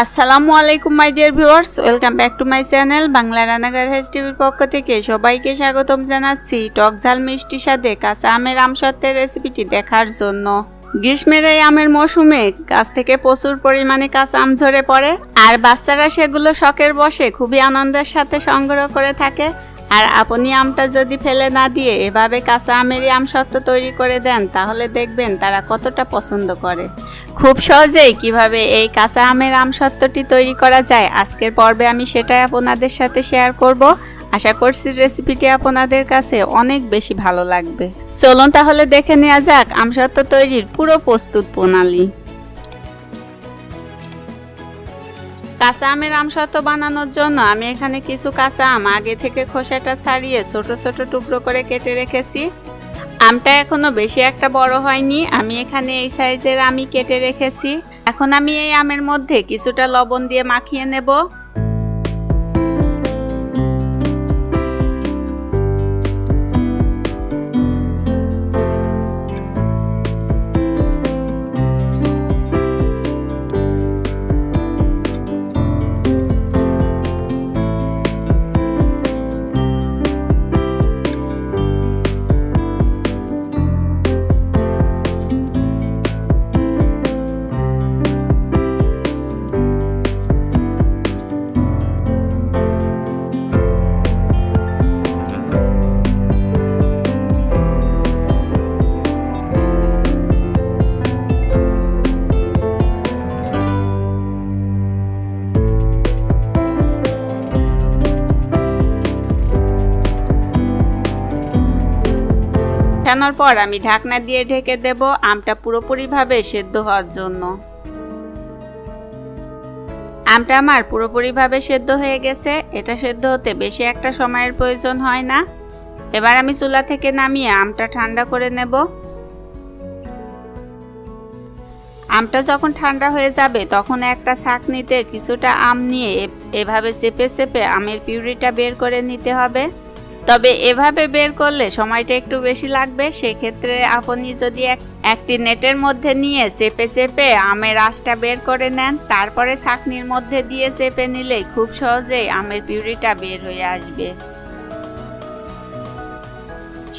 আসসালামু আলাইকুম my dear viewers, welcome back to my channel Bangla রান্নাঘর টিভির পক্ষ থেকে সবাইকে স্বাগতম জানাচ্ছি টক ঝাল মিষ্টি স্বাদে কাঁচা আমের আমসত্ত্বের রেসিপিটি দেখার জন্য। গ্রীষ্মের এই আমের মৌসুমে গাছ থেকে প্রচুর পরিমাণে কাঁচা আম ঝরে পড়ে, আর বাচ্চারা সেগুলো শখের বশে খুবই আনন্দের সাথে সংগ্রহ করে থাকে। আর আপনি আমটা যদি ফেলে না দিয়ে এভাবে কাঁচা আমেরই আমসত্ত্ব তৈরি করে দেন, তাহলে দেখবেন তারা কতটা পছন্দ করে। খুব সহজেই কিভাবে এই কাঁচা আমের আমসত্ত্বটি তৈরি করা যায়, আজকের পর্বে আমি সেটাই আপনাদের সাথে শেয়ার করব। আশা করছি রেসিপিটি আপনাদের কাছে অনেক বেশি ভালো লাগবে। চলুন তাহলে দেখে নেওয়া যাক আমসত্ত্ব তৈরির পুরো প্রস্তুত প্রণালী। কাঁচা আমের আমসত্ত্ব বানানোর জন্য আমি এখানে কিছু কাঁচা আম আগে থেকে খোসাটা ছাড়িয়ে ছোট ছোট টুকরো করে কেটে রেখেছি। আমটা এখনো বেশি একটা বড় হয়নি, আমি এখানে এই সাইজের আমি কেটে রেখেছি। এখন আমি এই আমের মধ্যে কিছুটা লবণ দিয়ে মাখিয়ে নেব। ছানার পর আমি ঢাকনা দিয়ে ঢেকে দেব আমটা পুরোপুরিভাবে সেদ্ধ হওয়ার জন্য। আমটা আমার পুরোপুরিভাবে সেদ্ধ হয়ে গেছে। এটা সেদ্ধ হতে বেশি একটা সময়ের প্রয়োজন হয় না। এবার আমি চুলা থেকে নামিয়ে আমটা ঠান্ডা করে নেব। আমটা যখন ঠান্ডা হয়ে যাবে তখন একটা ছাঁকনিতে কিছুটা আম নিয়ে এভাবে চেপে চেপে আমের পিউরিটা বের করে নিতে হবে। তবে এভাবে বের করলে সময়টা একটু বেশি লাগবে। সেক্ষেত্রে আপনি যদি একটি নেটের মধ্যে নিয়ে চেপে চেপে আমের রসটা বের করে নেন, তারপরে ছাঁকনির মধ্যে দিয়ে চেপে নিলেই খুব সহজেই আমের পিউরিটা বের হয়ে আসবে।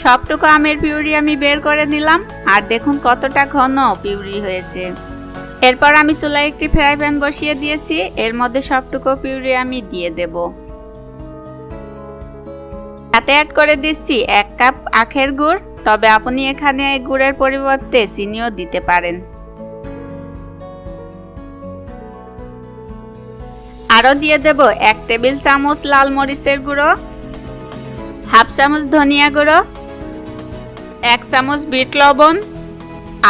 সবটুকু আমের পিউরি আমি বের করে নিলাম, আর দেখুন কতটা ঘন পিউরি হয়েছে। এরপর আমি চুলায় একটি ফ্রাই প্যান বসিয়ে দিয়েছি, এর মধ্যে সবটুকু পিউরি আমি দিয়ে দেব। সাথে অ্যাড করে দিচ্ছি 1 কাপ আখের গুড়, তবে আপনি এখানে গুড়ের পরিবর্তে চিনিও দিতে পারেন। আরও দিয়ে দেব 1 টেবিল চামচ লাল মরিচের গুঁড়ো, হাফ চামচ ধনিয়া গুঁড়ো, 1 চামচ বিট লবণ,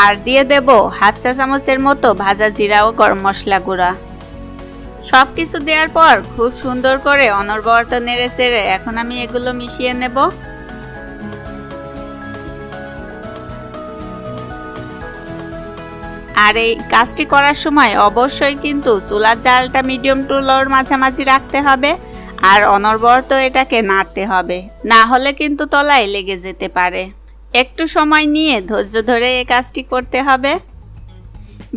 আর দিয়ে দেব হাফ চা চামচের মতো ভাজা জিরা ও গরম মশলা গুঁড়া। সব কিছু দেওয়ার পর খুব সুন্দর করে অনবরত নেড়ে চেড়ে এখন আমি এগুলো মিশিয়ে নেব। আর এই কাজটি করার সময় অবশ্যই কিন্তু চুলার জালটা মিডিয়াম টু লোর মাঝামাঝি রাখতে হবে, আর অনবরত এটাকে নাড়তে হবে, না হলে কিন্তু তলায় লেগে যেতে পারে। একটু সময় নিয়ে ধৈর্য ধরে এই কাজটি করতে হবে।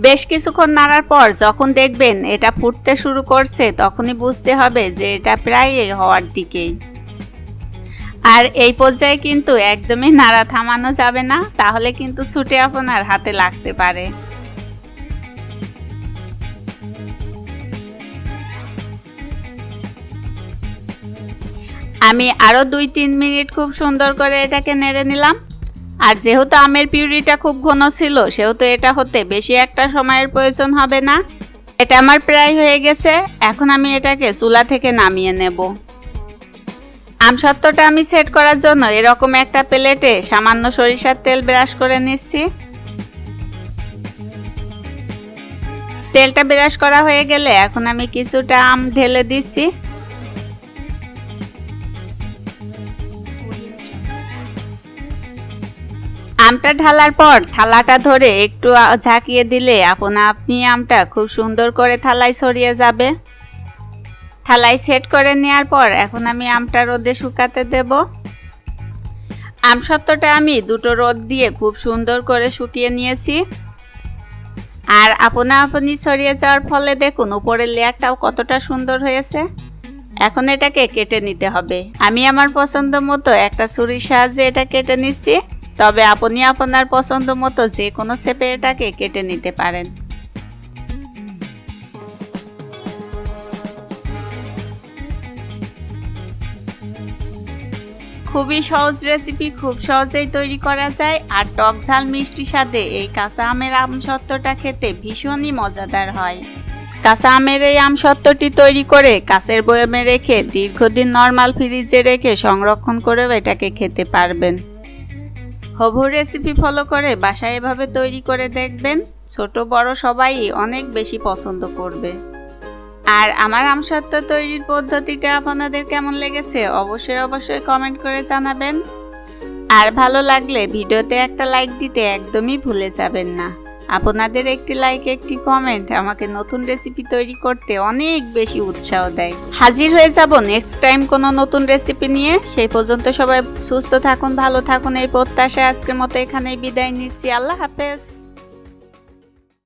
বেশ কিছুক্ষণ নাড়ার পর যখন দেখবেন এটা ফুটতে শুরু করছে, তখনই বুঝতে হবে যে এটা প্রায় হওয়ার দিকেই। আর এই পর্যায়ে কিন্তু একদমই নাড়া থামানো যাবে না, তাহলে কিন্তু ছুটে আপনার হাতে লাগতে পারে। আমি আরও 2-3 মিনিট খুব সুন্দর করে এটাকে নেড়ে নিলাম। আর যেহেতু আমের পিউরিটা খুব ঘন ছিল, সেহেতু এটা হতে বেশি একটা সময়ের প্রয়োজন হবে না। এটা আমার প্রায় হয়ে গেছে। এখন আমি এটাকে চুলা থেকে নামিয়ে নেব। আমসত্ত্বটা আমি সেট করার জন্য এরকম একটা প্লেটে সামান্য সরিষার তেল ব্রাশ করে নিচ্ছি। তেলটা ব্রাশ করা হয়ে গেলে এখন আমি কিছুটা আম ঢেলে দিচ্ছি। আমটা ঢালার পর থালাটা ধরে একটু ঝাঁকিয়ে দিলে আপনি আমটা খুব সুন্দর করে থালায় ছড়িয়ে যাবে। থালায় সেট করে নেওয়ার পর এখন আমি আমটা রোদে শুকাতে দেব। আমসত্ত্বটা আমি দুটো রোদ দিয়ে খুব সুন্দর করে শুকিয়ে নিয়েছি। আর আপনা আপনি ছড়িয়ে যাওয়ার ফলে দেখুন উপরের লেয়ারটাও কতটা সুন্দর হয়েছে। এখন এটাকে কেটে নিতে হবে। আমি আমার পছন্দ মতো একটা ছুরির সাহায্যে এটা কেটে নিচ্ছি, তবে আপনি আপনার পছন্দ মতো যে কোনো শেপে এটাকে কেটে নিতে পারেন। খুবই সহজ রেসিপি, খুব সহজেই তৈরি করা যায়। আর টক ঝাল মিষ্টি স্বাদে এই কাঁচা আমের আমসত্ত্বটা খেতে ভীষণই মজাদার হয়। কাঁচা আমের এই আমসত্ত্বটি তৈরি করে কাঁচের বয়ামে রেখে দীর্ঘদিন নর্মাল ফ্রিজে রেখে সংরক্ষণ করেও এটাকে খেতে পারবেন। হবু রেসিপি ফলো করে বাসায় এভাবে তৈরি করে দেখবেন, ছোট বড় সবাই অনেক বেশি পছন্দ করবে। আর আমার আমসত্ত্ব তৈরির পদ্ধতিটা আপনাদের কেমন লেগেছে অবশ্যই কমেন্ট করে জানাবেন। আর ভালো লাগলে ভিডিওতে একটা লাইক দিতে একদমই ভুলে যাবেন না। আপনাদের একটি লাইক, একটি কমেন্ট আমাকে নতুন রেসিপি তৈরি করতে অনেক বেশি উৎসাহ দেয়। হাজির হয়ে যাব নেক্সট টাইম কোনো নতুন রেসিপি নিয়ে। সেই পর্যন্ত সবাই সুস্থ থাকুন, ভালো থাকুন এই প্রত্যাশায় আজকের মতো এখানেই বিদায় নিচ্ছি। আল্লাহ হাফেজ।